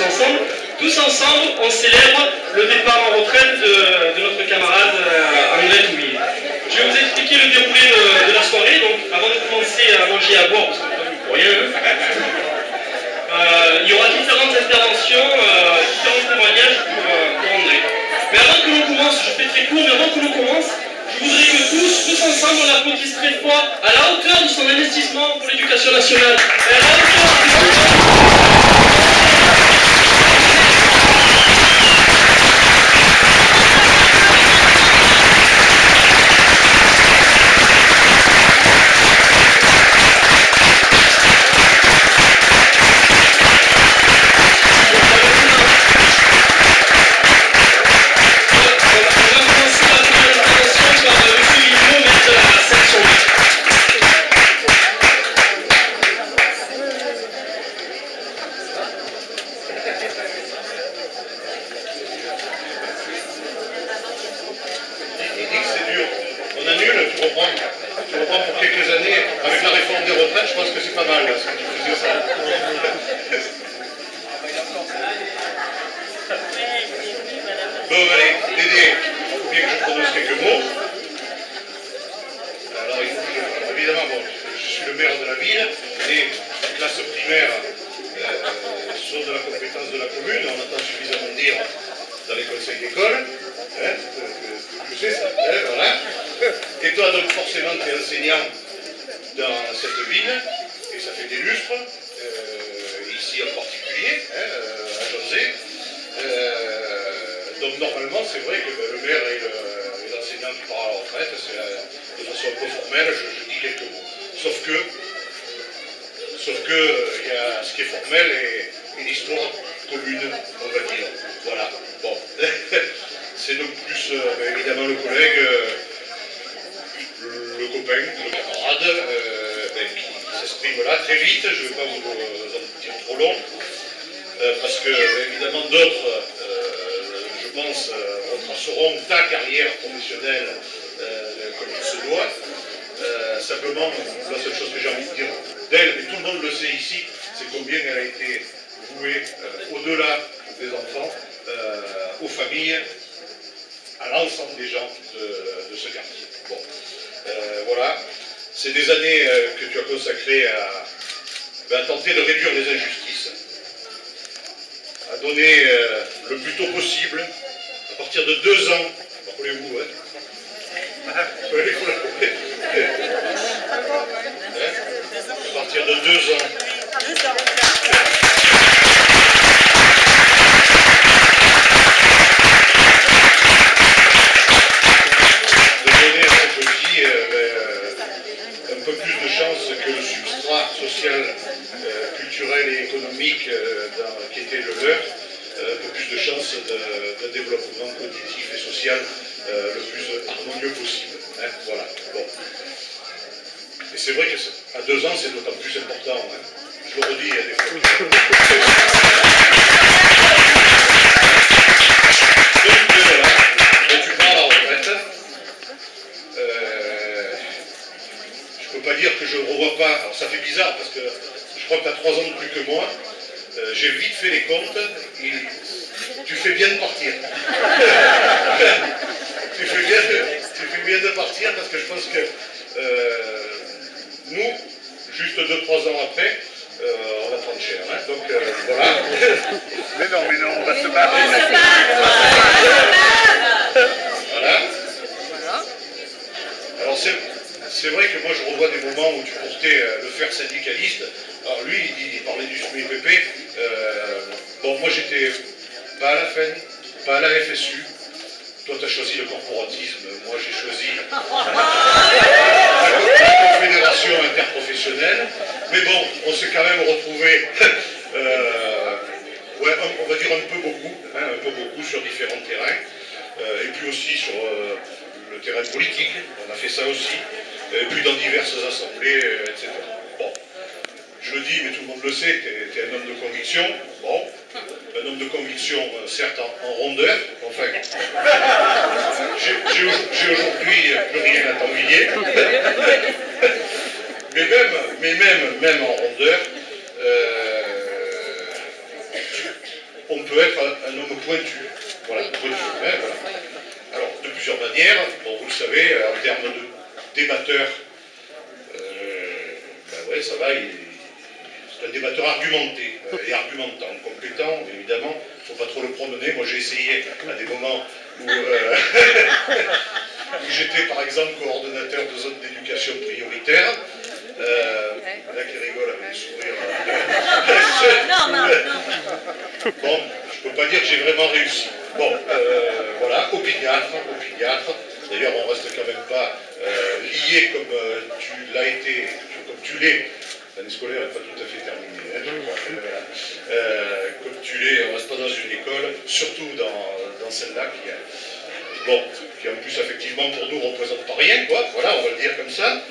tous ensemble. Tous ensemble, on célèbre le départ en retraite de notre camarade André Toubier. Je vais vous expliquer le déroulé de la soirée. Donc, avant de commencer à manger et à boire, parce que c'est pas pour rien, il y aura différentes interventions, différents témoignages pour André. Mais avant que l'on commence, je fais très court, mais avant que l'on commence, je voudrais que tous ensemble, on applaudisse très fort à la hauteur de son investissement pour l'éducation nationale. Et à la hauteur on peut être un homme pointu. Voilà, pointu. Hein, voilà. Alors, de plusieurs manières, bon, vous le savez, en termes de débatteur, ben ouais, ça va, c'est un débatteur argumenté et argumentant, compétent, évidemment, il ne faut pas trop le promener. Moi, j'ai essayé à des moments où, où j'étais, par exemple, coordonnateur de zone d'éducation prioritaire. Là qui rigole avec le sourire. Bon, je ne peux pas dire que j'ai vraiment réussi. Bon, voilà, opiniâtre. D'ailleurs, on ne reste quand même pas lié comme tu l'as été, comme tu l'es. L'année scolaire n'est pas tout à fait terminée. Hein, voilà. Comme tu l'es, on ne reste pas dans une école, surtout dans celle-là qui en plus effectivement pour nous ne représente pas rien, quoi. Voilà, on va le dire comme ça.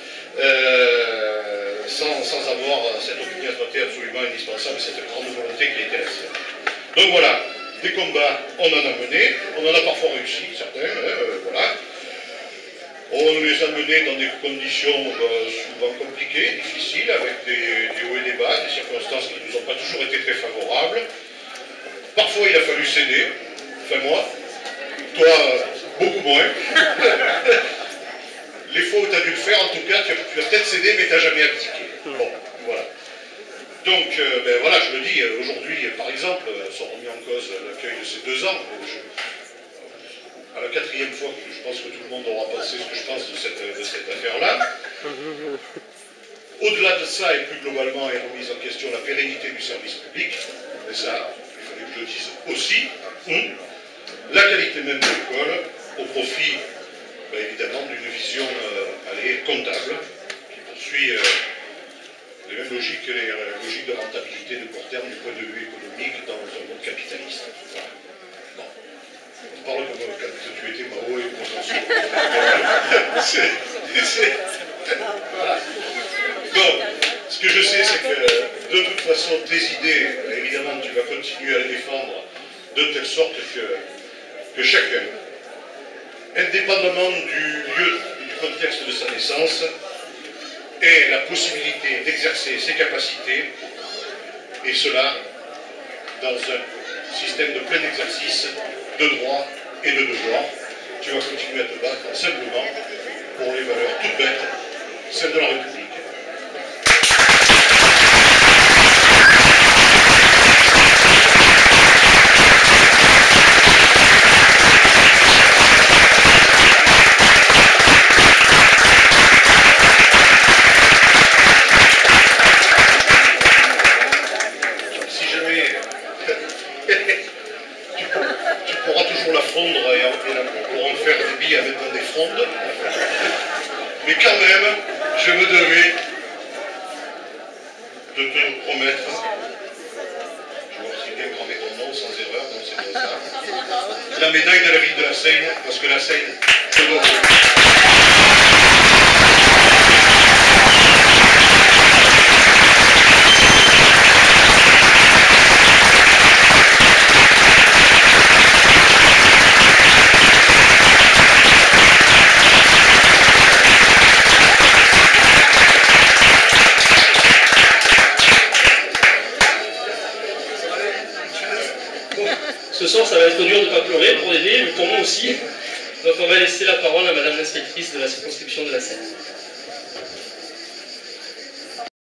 Sans avoir cette opiniâtreté absolument indispensable, cette grande volonté qui a été la sienne. Donc voilà, des combats, on en a mené, on en a parfois réussi, certains, voilà. On les a menés dans des conditions souvent compliquées, difficiles, avec des hauts et des bas, des circonstances qui ne nous ont pas toujours été très favorables. Parfois il a fallu céder, enfin moi, toi beaucoup moins. Les fois où tu as dû le faire, en tout cas, tu as peut-être cédé, mais tu n'as jamais abdiqué. Bon, voilà. Donc, ben voilà, je le dis, aujourd'hui, par exemple, sont remis en cause l'accueil de ces 2 ans. À la 4e fois, je pense que tout le monde aura pensé ce que je pense de cette affaire-là. Au-delà de ça, et plus globalement, est remise en question la pérennité du service public. Et ça, il fallait que je le dise aussi. La qualité même de l'école, au profit... Ben évidemment d'une vision comptable qui poursuit les mêmes logiques que les logiques de rentabilité de court terme du point de vue économique dans un monde capitaliste. Voilà. Bon. On parle comme quand tu étais Mao et Consensus. Voilà. Bon, ce que je sais, c'est que de toute façon, tes idées, évidemment, tu vas continuer à les défendre de telle sorte que chacun, indépendamment du lieu et du contexte de sa naissance, ait la possibilité d'exercer ses capacités, et cela dans un système de plein exercice de droits et de devoirs. Tu vas continuer à te battre simplement pour les valeurs toutes bêtes, celles de la République. Tu pourras toujours la fondre pour en faire des billes avec dans des frondes. Mais quand même, je me devais de te promettre, je vais aussi bien graver ton nom sans erreur, donc c'est comme ça, la médaille de la ville de la Seine, parce que la Seine, c'est beau. Ce soir, ça va être dur de ne pas pleurer pour aider, mais pour moi aussi. Donc on va laisser la parole à Madame l'inspectrice de la circonscription de la Seine.